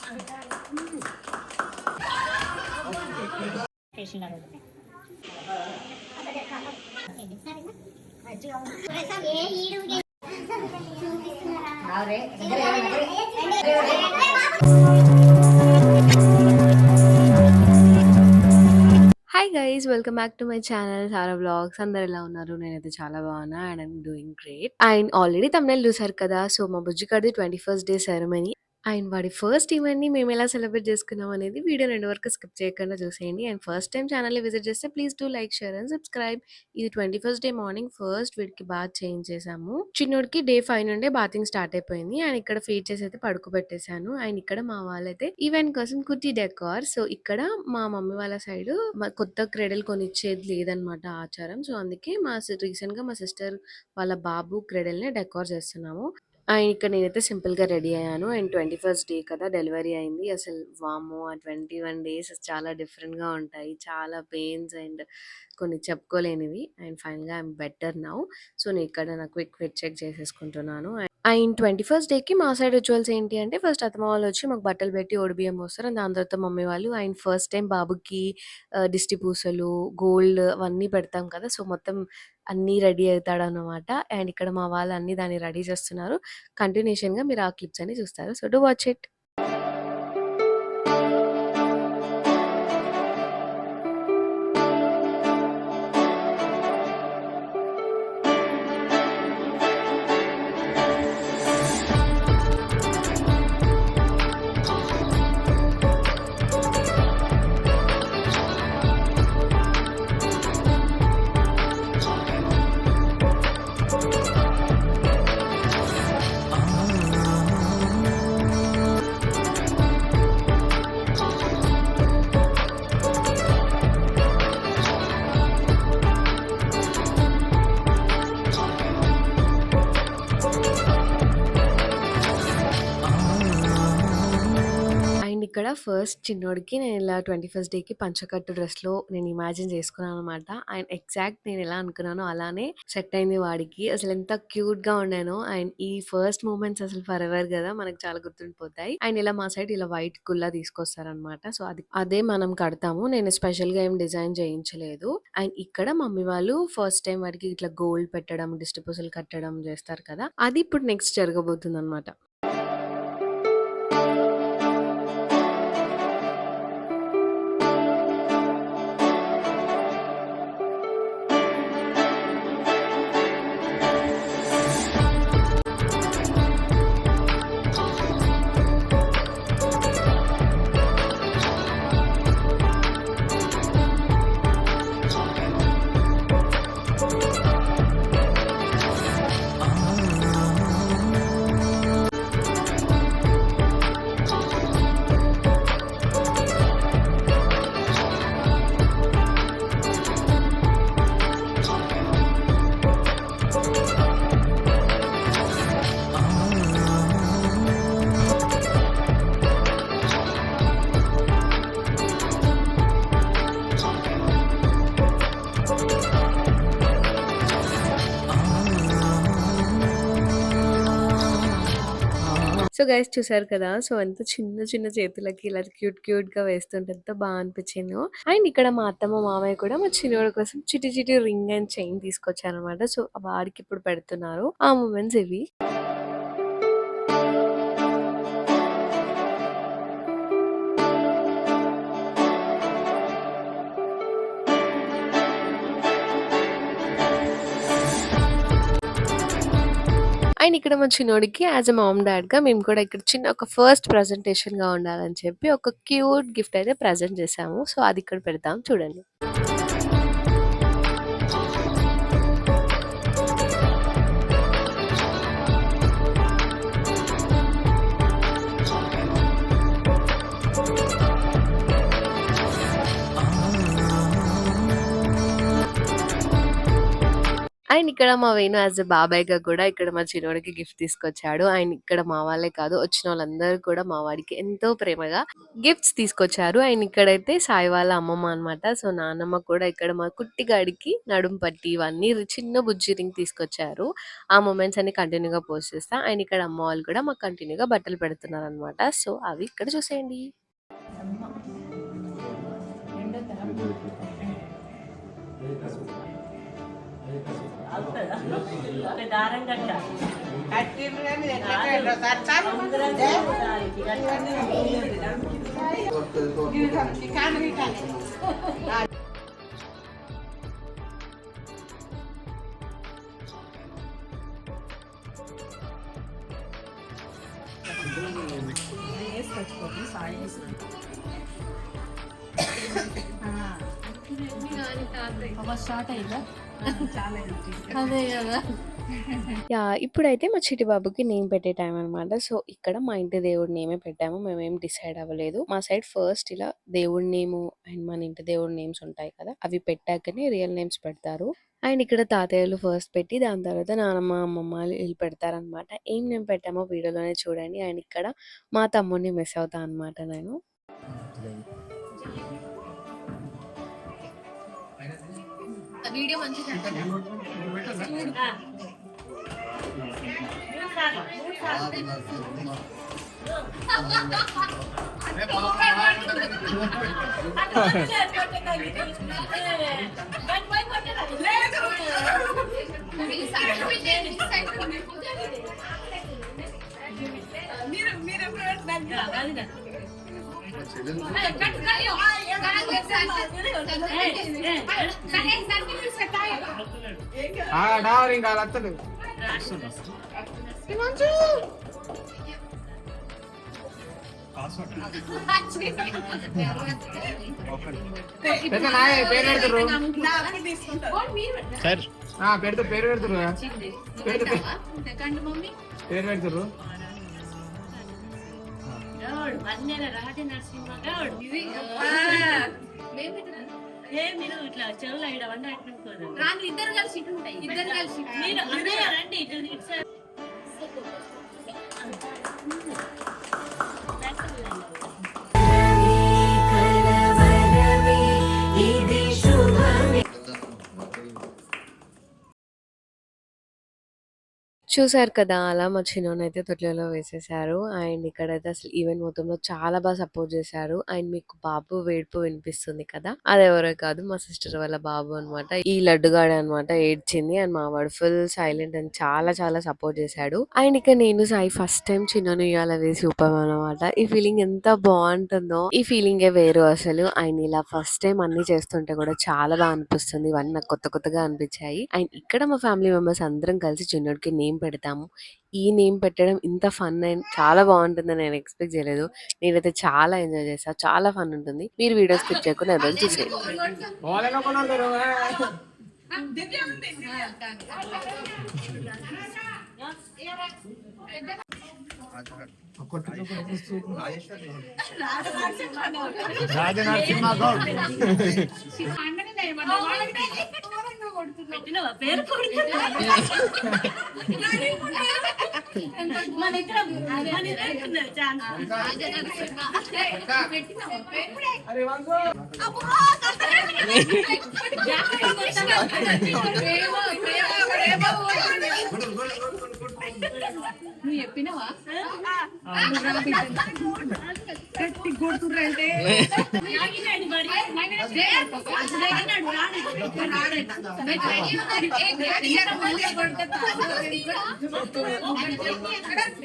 Hi guys, welcome back to my channel Sara vlogs. అందరు ఎలా ఉన్నారు? నేనైతే చాలా బాగున్నా and I'm doing great. And already thumbnail చూసారు కదా. సో మా బుజ్జిగాడిది 21st డే సెరమనీ అండ్ వాడి ఫస్ట్ ఈవెంట్ ని మేము ఎలా సెలబ్రేట్ చేసుకున్నాం అనేది వీడియో 2 వరకు స్కిప్ చేయకుండా చూసేయండి. అండ్ ఫస్ట్ టైం ఛానల్ ని విజిట్ చేస్తే please do like, share and subscribe. ఇది 21st డే మార్నింగ్ ఫస్ట్ వీడికి బాత్ చేయించేసాము. చిన్నోడికి డే 5 నుండే బాతింగ్ స్టార్ట్ అయిపోయింది. అండ్ ఇక్కడ ఫీడ్ చేసి అయితే పడుకోబెట్టేశాను. అండ్ ఇక్కడ మా వాళ్ళైతే ఈవెంట్ కోసం కుర్చీ డెకార్. సో ఇక్కడ మా మమ్మీ వాళ్ళ సైడ్ కొత్త క్రెడల్ కొనిచ్చేది లేదనమాట ఆచారం. సో అందుకే రీసెంట్ గా మా సిస్టర్ వాళ్ళ బాబు క్రెడల్ ని డెకార్ చేస్తున్నాము. అండ్ ఇక్కడ నేనైతే సింపుల్ గా రెడీ అయ్యాను. అండ్ 21st డే కదా, డెలివరీ అయింది. అసలు వామ్మో ఆ 21 డేస్ చాలా డిఫరెంట్ గా ఉంటాయి. చాలా పెయిన్స్ అండ్ కొన్ని చెప్పుకోలేనివి. అండ్ ఫైనల్ గా ఐఎమ్ బెటర్ నౌ. సో నేను ఇక్కడ నా క్విక్ ఫిట్ చెక్ చేసేసుకుంటున్నాను. అండ్ 21st డేకి మా సైడ్ రిచువల్స్ ఏంటి అంటే, ఫస్ట్ అత్తమ్మ వాళ్ళు వచ్చి మాకు బట్టలు పెట్టి ఓడిబియ్యం పోస్తారు. అండ్ దాని తర్వాత మమ్మీ వాళ్ళు అండ్ ఫస్ట్ టైం బాబుకి దిష్టి పూసలు, గోల్డ్ అవన్నీ పెడతాం కదా. సో మొత్తం అన్నీ రెడీ అవుతాడనమాట. అండ్ ఇక్కడ మా వాళ్ళు అన్ని దాన్ని రెడీ చేస్తున్నారు. కంటిన్యూషన్ గా మీరు ఆ క్లిప్స్ అన్ని చూస్తారు. So do watch it. And ఇక్కడ ఫస్ట్ చిన్నోడికి నేను ఇలా 21st డేకి పంచకట్టు డ్రెస్ లో నేను ఇమాజిన్ చేసుకున్నాను అనమాట. అండ్ ఎగ్జాక్ట్ నేను ఎలా అనుకున్నానో అలానే సెట్ అయింది వాడికి. అసలు ఎంత క్యూట్ గా ఉన్నానో. అండ్ ఈ ఫస్ట్ మూమెంట్స్ అసలు ఫర్ ఎవర్ కదా, మనకు చాలా గుర్తుండిపోతాయి. అండ్ ఇలా మా సైడ్ ఇలా వైట్ కుల్లా తీసుకొస్తారనమాట. సో అదే మనం కడతాము. నేను స్పెషల్ గా ఏం డిజైన్ చేయించలేదు. అండ్ ఇక్కడ మమ్మీ వాళ్ళు ఫస్ట్ టైం వాడికి ఇట్లా గోల్డ్ పెట్టడం, దిష్టి పూసలు కట్టడం చేస్తారు కదా, అది ఇప్పుడు నెక్స్ట్ జరగబోతుంది అనమాట. సో గైస్ చూసారు కదా. సో ఎంత చిన్న చిన్న చేతులకి ఇలా క్యూట్ క్యూట్ గా వేస్తుంటే ఎంత బాగా అనిపించిందో. అండ్ ఇక్కడ మా అత్తమ్మ మామయ్య కూడా మా చిన్నోడి కోసం Chitti Chitti ring and chain తీసుకొచ్చారనమాట. So వాడికి ఇప్పుడు పెడుతున్నారు. ఆ మూమెంట్స్ ఇవి. అండ్ ఇక్కడ మా చిన్నోడికి యాజ్ అ మామ్ డాడ్ గా మేము కూడా ఇక్కడ చిన్న ఒక ఫస్ట్ ప్రెజెంటేషన్ గా ఉండాలని చెప్పి ఒక క్యూట్ గిఫ్ట్ అయితే ప్రెజెంట్ చేసాము. సో అది ఇక్కడ పెడతాం చూడండి. అండ్ ఇక్కడ మా వేణు యాజ్ ఎ బాబాయ్‌గా కూడా ఇక్కడ మా చిన్నోడికి గిఫ్ట్ తీసుకొచ్చాడు. అండ్ ఇక్కడ మా వాళ్ళే కాదు వచ్చిన వాళ్ళందరూ కూడా మా వాడికి ఎంతో ప్రేమగా గిఫ్ట్స్ తీసుకొచ్చారు. అండ్ ఇక్కడైతే సాయి వాళ్ళ అమ్మమ్మ అన్నమాట. సో, నానమ్మ కూడా ఇక్కడ మా కుట్టిగాడికి నడుము పట్టి ఇవన్నీ చిన్న బుజ్జి రింగ్ తీసుకొచ్చారు. ఆ మొమెంట్స్ అన్ని కంటిన్యూ‌గా పోస్ట్ చేస్తా. అండ్ ఇక్కడ అమ్మ వాళ్ళు కూడా మాకు కంటిన్యూ‌గా బట్టలు పెడుతున్నారన్నమాట. సో, అవి ఇక్కడ చూసేయండి. ఇప్పుడైతే మా చిట్టి బాబుకి నేమ్ పెట్టే టైం అనమాట. సో, ఇక్కడ మా ఇంటి దేవుడి నేమే పెట్టాము. మేమేం డిసైడ్ అవ్వలేదు. మా సైడ్ ఫస్ట్ ఇలా దేవుడి నేము అండ్ మన ఇంటి దేవుడి నేమ్స్ ఉంటాయి కదా! అవి పెట్టాకనే రియల్ నేమ్స్ పెడతారు. అండ్ ఇక్కడ తాతయ్యలు ఫస్ట్ పెట్టి దాని తర్వాత నానమ్మ, అమ్మమ్మ వీళ్ళు పెడతారనమాట. ఏం నేమ్ పెట్టామో వీడియోలోనే చూడండి. అండ్ ఇక్కడ మా తమ్ముడిని మిస్ అవుతా అనమాట నేను. వీడియో మంచిగా పెడతారు పేరు పెడతారు మీరు ఇట్లా చెవులు ఇడవన్నీ ఇద్దరు కలిసి ఇద్దరు కలిసి మీరు రండి చూసారు కదా! అలా మా చిన్నోడినైతే తొట్లలో వేసేశారు. అండ్ ఇక్కడైతే అసలు ఈవెంట్ మొత్తంలో చాలా బాగా సపోర్ట్ చేశారు. అండ్ మీకు బాబు ఏడుపు వినిపిస్తుంది కదా! అదెవరో కాదు మా సిస్టర్ వాళ్ళ బాబు అనమాట. ఈ లడ్డుగాడే అనమాట ఏడ్చింది. అండ్ మా వాడు ఫుల్ సైలెంట్ అండ్ చాలా చాలా సపోర్ట్ చేశాడు. అండ్ ఇక నేను సాయి ఫస్ట్ టైం చిన్నోని ఉయ్యాల వేసి ఊపామనమాట. ఈ ఫీలింగ్ ఎంత బాగుంటుందో ఈ ఫీలింగే వేరు అసలు. అండ్ ఇలా ఫస్ట్ టైం అన్ని చేస్తుంటే కూడా చాలా బాగా అనిపిస్తుంది. ఇవన్నీ నాకు కొత్త కొత్తగా అనిపించాయి. అండ్ ఇక్కడ మా ఫ్యామిలీ మెంబర్స్ అందరం కలిసి చిన్నోడికి నేమ్ పెడతాము. ఈ నేమ్ పెట్టడం ఇంత ఫన్ అండ్ చాలా బాగుంటుందని నేను ఎక్స్పెక్ట్ చేయలేదు. నేనైతే చాలా ఎంజాయ్ చేశా. చాలా ఫన్ ఉంటుంది. మీరు వీడియో స్కిప్ చేయకుండా ఎవరు చూసేయండి. నువ్వు చెప్పినవా గట్టి కొడుతుర్రంటే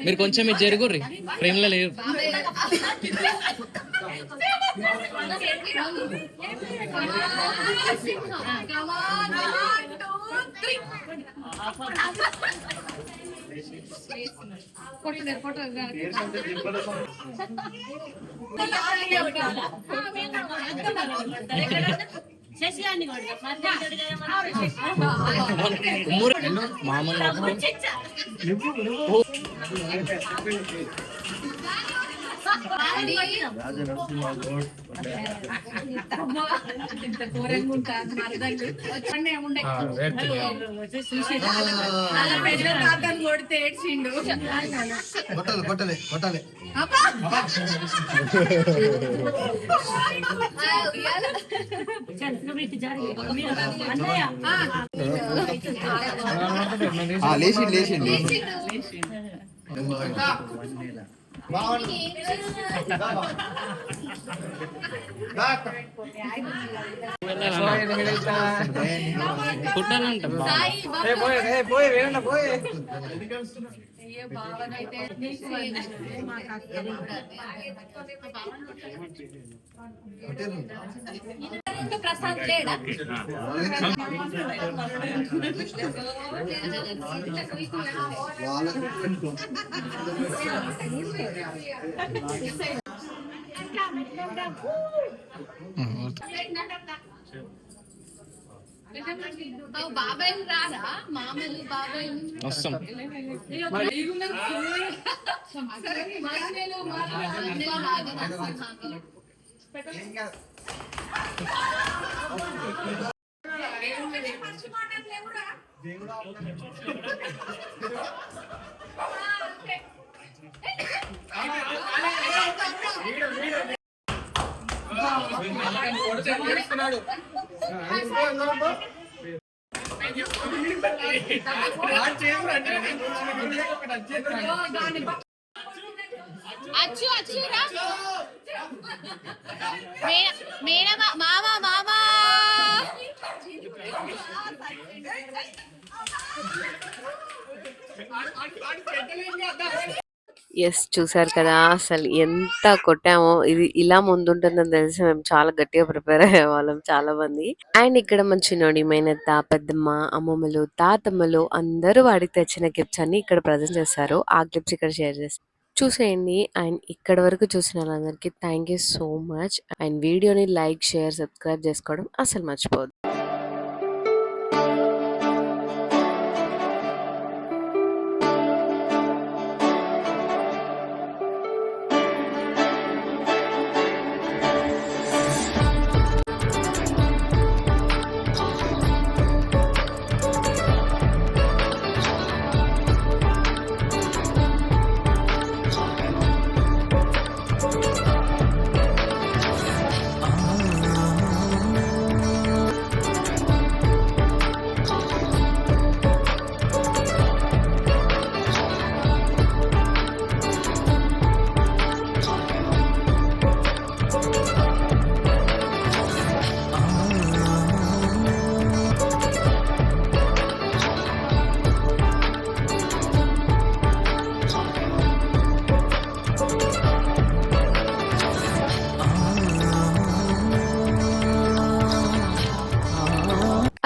మీరు కొంచెం మీరు జరుగుర్రి ఫ్రేమ్ లో లేరు. మామూలు ఇంత ఘోరంగా ఉంటారు మరదలు వచ్చండి ఏముండే అలా పెద్ద తాతను కొడితే ఏడ్చిండు కొట్టాలి లేచిండు పుట్టాలంట ప్రసాద్ లేడా బాబాయ్ రారా మామూలు బాబాయ్ వస్తాం అచ్చు అచ్చురా మేనమా మామా మామా యెస్. చూసారు కదా! అసలు ఎంత కొట్టామో ఇది ఇలా ముందుంటుందని తెలిసి మేము చాలా గట్టిగా ప్రిపేర్ అయ్యేవాళ్ళం చాలా మంది. అండ్ ఇక్కడ మన చిన్నోడి, మేనత్త, పెద్దమ్మ, అమ్మమ్మలు, తాతమ్మలు అందరూ వాడికి తెచ్చిన గిఫ్ట్స్ అన్ని ఇక్కడ ప్రెజెంట్ చేశారు. ఆ క్లిప్స్ ఇక్కడ షేర్ చేస్తాను. చూసేయండి. అండ్ ఇక్కడి వరకు చూసిన వాళ్ళందరికీ thank you so much. And వీడియోని లైక్, షేర్, సబ్స్క్రైబ్ చేసుకోవడం అసలు మర్చిపోవద్దు.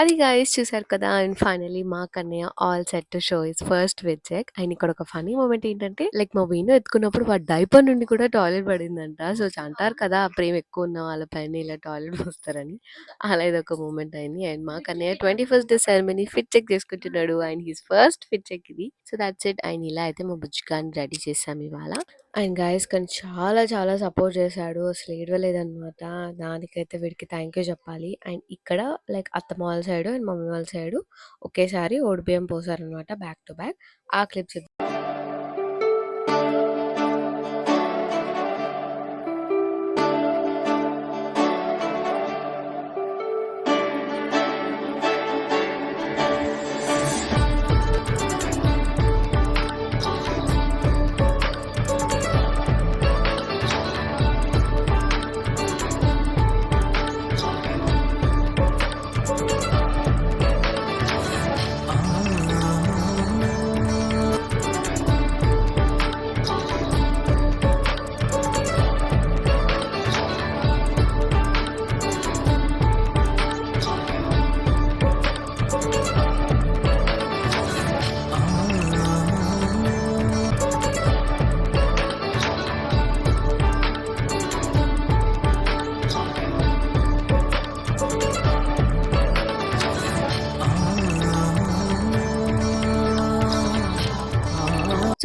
అది గైస్ చూసారు కదా! అండ్ ఫైనల్లీ మా Kannaiah all set to show his first veg check. And ఇక్కడ ఒక ఫన్నీ మూమెంట్ ఏంటంటే లైక్ మా వీణు ఎత్తుకున్నప్పుడు వాడి డైపర్ నుండి కూడా టాయిలెట్ పడిందంట. సో అంటారు కదా ప్రేమ ఎక్కువ ఉన్న వాళ్ళ పైన ఇలా టాయిలెట్ పోస్తారని. అలా ఇదొక మూమెంట్ అయింది. అండ్ మా Kannaiah 21st day ceremony fit check చేసుకుంటున్నాడు. And his first fit check ఇది. So that's it. అండ్ ఇలా అయితే మా బుజ్జిగాడిని రెడీ చేసాం ఇవాళ. అండ్ గైస్ కానీ చాలా చాలా సపోర్ట్ చేశాడు. అసలు ఏడవలేదనమాట. దానికైతే వీడికి థ్యాంక్ యూ చెప్పాలి. అండ్ ఇక్కడ లైక్ అత్తమ్మ వాళ్ళ సైడు అండ్ మమ్మీ వాళ్ళ సైడు ఒకేసారి ఓడిబియ్యం పోసారనమాట బ్యాక్ టు బ్యాక్. ఆ క్లిప్స్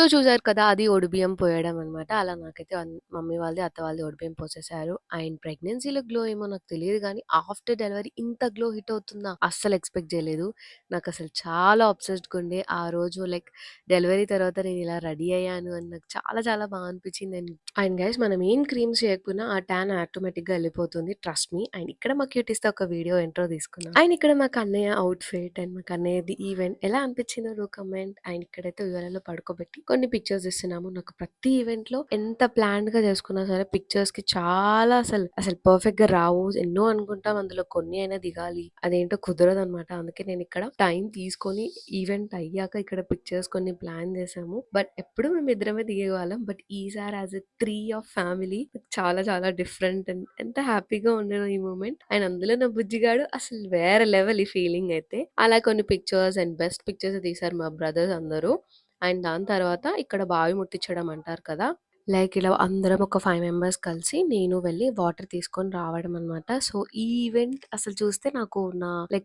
సో, చూసారు కదా! అది ఒడిబియ్యం పోయడం అనమాట. అలా నాకైతే మమ్మీ వాళ్ళది, అత్త వాళ్ళది ఒడిబియ్యం పోసేసారు. అండ్ ప్రెగ్నెన్సీలో గ్లో ఏమో నాకు తెలీదు గానీ, ఆఫ్టర్ డెలివరీ ఇంత గ్లో హిట్ అవుతుందా అస్సలు ఎక్స్‌పెక్ట్ చేయలేదు. నాకసలు చాలా అబ్సెస్డ్‌గా ఉండే ఆ రోజు లైక్ డెలివరీ తర్వాత నేను ఇలా రెడీ అయ్యాను అని నాకు చాలా చాలా బా అనిపించింది. అండ్ గైస్ మనం ఏం క్రీమ్స్ చేయకపోయినా ఆ టాన్ ఆటోమేటిక్‌గా ఎళ్ళిపోతుంది. Trust me. అండ్ ఇక్కడ మా క్యూటీస్‌తో ఒక వీడియో ఇంట్రో తీసుకున్నాం. అండ్ ఇక్కడ మా కన్నయ్య అవుట్‌ఫిట్ అండ్ మా కన్నయ్యది ఈవెంట్ ఎలా అనిపించిందో డూ కమెంట్. అండ్ ఇక్కడైతే ఉయ్యాలలో పడుకోబెట్టి కొన్ని పిక్చర్స్ ఇస్తున్నాము. నాకు ప్రతి ఈవెంట్‌లో ఎంత ప్లాన్డ్‌గా చేసుకున్నా సరే పిక్చర్స్‌కి చాలా అసలు పర్ఫెక్ట్‌గా రావు. ఎన్నో అనుకుంటాం అందులో కొన్ని అయినా దిగాలి. అదేంటో కుదరదనమాట. అందుకే నేను ఇక్కడ టైం తీసుకొని ఈవెంట్ అయ్యాక ఇక్కడ పిక్చర్స్ కొన్ని ప్లాన్ చేసాము. బట్ ఎప్పుడు మేమిద్దరమే దిగేవాళ్ళం. బట్ ఈసారి యాస్ ఎ 3 ఆఫ్ ఫ్యామిలీ చాలా చాలా డిఫరెంట్ అండ్ ఎంత హ్యాపీగా ఉండేనో ఈ మూమెంట్. అండ్ అందులో నా బుజ్జిగాడు అసలు వేరే లెవెల్ ఈ ఫీలింగ్ అయితే. అలా కొన్ని పిక్చర్స్ అండ్ బెస్ట్ పిక్చర్స్ తీశారు మా బ్రదర్స్ అందరూ. అండ్ దాని తర్వాత ఇక్కడ బావి ముట్టించడం అంటారు కదా! లైక్ ఇలా అందరం ఒక 5 మెంబర్స్ కలిసి నేను వెళ్లి వాటర్ తీసుకొని రావడం అనమాట. సో, ఈ ఈవెంట్ అసలు చూస్తే నాకు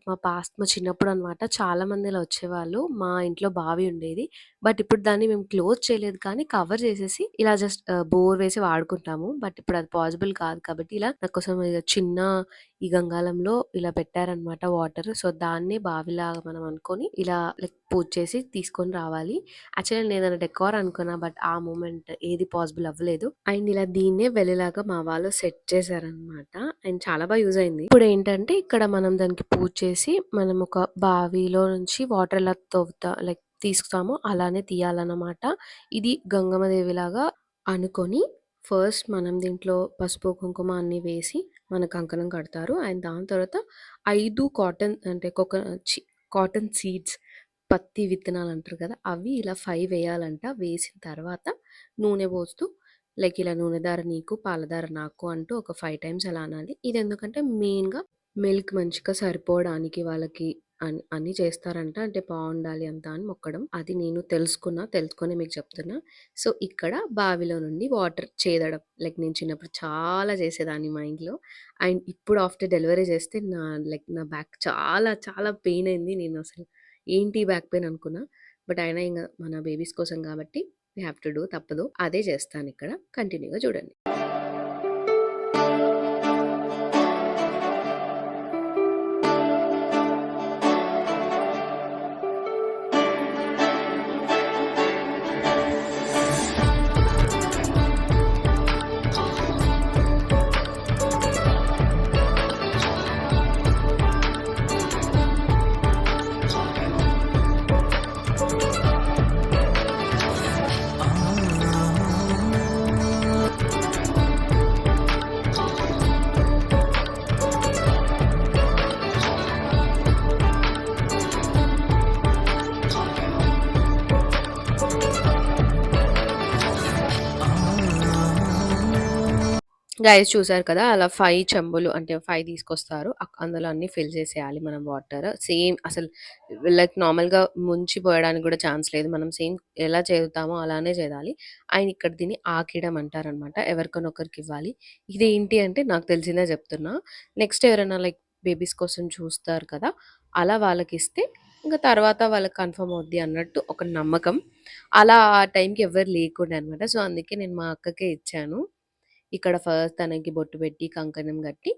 మా చిన్నప్పుడు అనమాట చాలా మంది ఇలా వచ్చేవాళ్ళు. మా ఇంట్లో బావి ఉండేది. బట్ ఇప్పుడు దాన్ని మేము క్లోజ్ చేయలేదు కానీ కవర్ చేసేసి ఇలా జస్ట్ బోర్ వేసి వాడుకుంటాము. బట్ ఇప్పుడు అది పాసిబుల్ కాదు కాబట్టి ఇలా నా కోసం చిన్న ఈ గంగాళంలో ఇలా పెట్టారనమాట వాటర్. సో, దాన్ని బావిలాగా మనం అనుకోని ఇలా లైక్ పూజ చేసి తీసుకొని రావాలి. యాక్చువల్లీ నేనేదైనా డెకార్ అనుకున్నా. బట్ ఆ మూమెంట్ ఏది పాసిబుల్ అవ్వలేదు. అండ్ ఇలా దీన్నే వెల్లిలాగా మా వాళ్ళు సెట్ చేశారనమాట. అండ్ చాలా బాగా యూజ్ అయింది. ఇప్పుడేంటంటే ఇక్కడ మనం దానికి పూజ చేసి మనం ఒక బావిలో నుంచి వాటర్ ఎలా లైక్ తీస్తామో అలానే తీయాలన్నమాట. ఇది గంగమ్మ దేవిలాగా అనుకోని ఫస్ట్ మనం దీంట్లో పసుపు, కుంకుమ అన్నీ వేసి మన కంకణం కడతారు. అండ్ దాని తర్వాత 5 కాటన్ అంటే కాటన్ సీడ్స్ పత్తి విత్తనాలు అంటారు కదా! అవి ఇలా 5 వేయాలంట. వేసిన తర్వాత నూనె పోస్తూ లైక్ ఇలా నూనె దార నీకు, పాల దార నాకు అంటూ ఒక 5 టైమ్స్ అలా అనాలి. ఇదెందుకంటే మెయిన్‌గా మిల్క్ మంచిగా సరిపోవడానికి వాళ్ళకి అని చేస్తారంట. అంటే బావుండాలి అంతా అని మొక్కడం. అది నేను తెలుసుకొని మీకు చెప్తున్నా. సో, ఇక్కడ బావిలో నుండి వాటర్ చేదడం లైక్ నేను చిన్నప్పుడు చాలా చేసేదాన్ని మా ఇంట్లో. అండ్ ఇప్పుడు ఆఫ్టర్ డెలివరీ చేస్తే నా బ్యాక్ చాలా చాలా పెయిన్ అయింది. నేను అసలు ఏంటి బ్యాక్ పెయిన్ అనుకున్నా. బట్ అయినా ఇంగ మన బేబీస్ కోసం కాబట్టి వి హావ్ టు డూ తప్పదు. అదే చేస్తానిక్కడ. కంటిన్యూ‌గా చూడండి. గైస్ చూసారు కదా! అలా 5 చెంబులు అంటే 5 తీసుకొస్తారు. అందులో అన్నీ ఫిల్ చేసేయాలి మనం వాటర్. సేమ్ అసలు లైక్ నార్మల్‌గా ముంచి పోయడానికి కూడా ఛాన్స్ లేదు. మనం సేమ్ ఎలా చేస్తామో అలానే చేయాలి. అండ్ ఇక్కడ దీన్ని ఆకిడం అంటారనమాట. ఎవరికైనా ఒకరికివ్వాలి. ఇదేంటి అంటే నాకు తెలిసిందే చెప్తున్నా. నెక్స్ట్ ఎవరైనా లైక్ బేబీస్ కోసం చూస్తారు కదా! అలా వాళ్ళకిస్తే ఇంక తర్వాత వాళ్ళకి కన్ఫర్మ్ అవుద్ది అన్నట్టు ఒక నమ్మకం. అలా ఆ టైంకి ఎవ్వరు లేకుండే అనమాట. సో, అందుకే నేను మా అక్కకే ఇచ్చాను. ఇక్కడ ఫస్ట్ తనకి బొట్టు పెట్టి, కంకణం కట్టి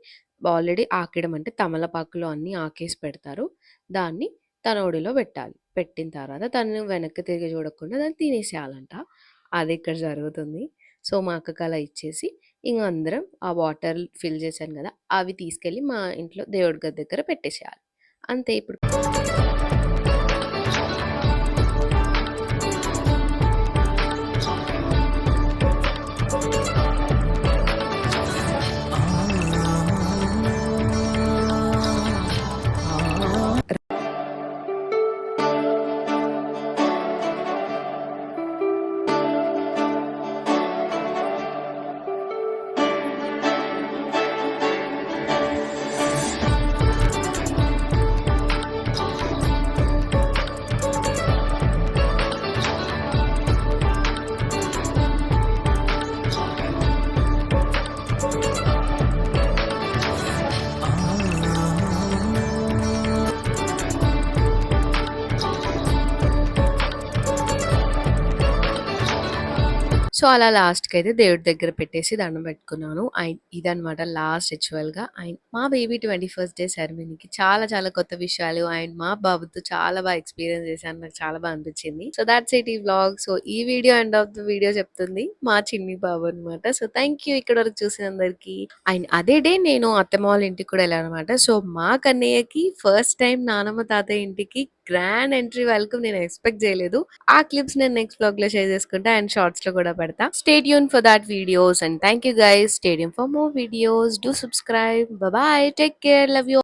ఆల్రెడీ ఆకిడం అంటే తమలపాకులో అన్నీ ఆకేసి పెడతారు. దాన్ని తన ఒడిలో పెట్టాలి. పెట్టిన తర్వాత తను వెనక్కి తిరిగి చూడకుండా దాన్ని తినేసేయాలంట. అది ఇక్కడ జరుగుతుంది. సో, మా అక్కకి అలా ఇచ్చేసి ఇంక అందరం ఆ వాటర్ ఫిల్ చేశాను కదా! అవి తీసుకెళ్ళి మా ఇంట్లో దేవుడి గది దగ్గర పెట్టేసేయాలి. అంతే ఇప్పుడు. సో అలా లాస్ట్‌కి అయితే దేవుడి దగ్గర పెట్టేసి దండం పెట్టుకున్నాను. అండ్ ఇదనమాట లాస్ట్ రిచువల్‌గా. అండ్ మా బేబీ 21st డే సెరమనీకి చాలా చాలా కొత్త విషయాలు అండ్ మా బాబుతో చాలా బాగా ఎక్స్‌పీరియన్స్ చేశాను. నాకు చాలా బాగా అనిపించింది. సో థాట్స్ ఇట్ ఈ వ్లాగ్. సో ఈ video end of the video చెప్తుంది మా చిన్ని బాబు అనమాట. సో థాంక్ యూ ఇక్కడి వరకు చూసినందరికీ. అండ్ అదే డే నేను అత్తమ్మ వాళ్ళ ఇంటికి కూడా వెళ్ళాననమాట. సో మా కన్నయ్యకి ఫస్ట్ టైమ్ నానమ్మ తాతయ్య ఇంటికి గ్రాండ్ ఎంట్రీ వెల్కమ్ నేను ఎక్స్‌పెక్ట్ చేయలేదు. ఆ క్లిప్స్ నేను నెక్స్ట్ వ్లాగ్‌లో షేర్ చేసుకుంటా అండ్ షార్ట్స్‌లో కూడా పెడతా. Stay tune for thought videos and thank you guys. Stay tune for more videos. Do subscribe. By by. Take care. Love you.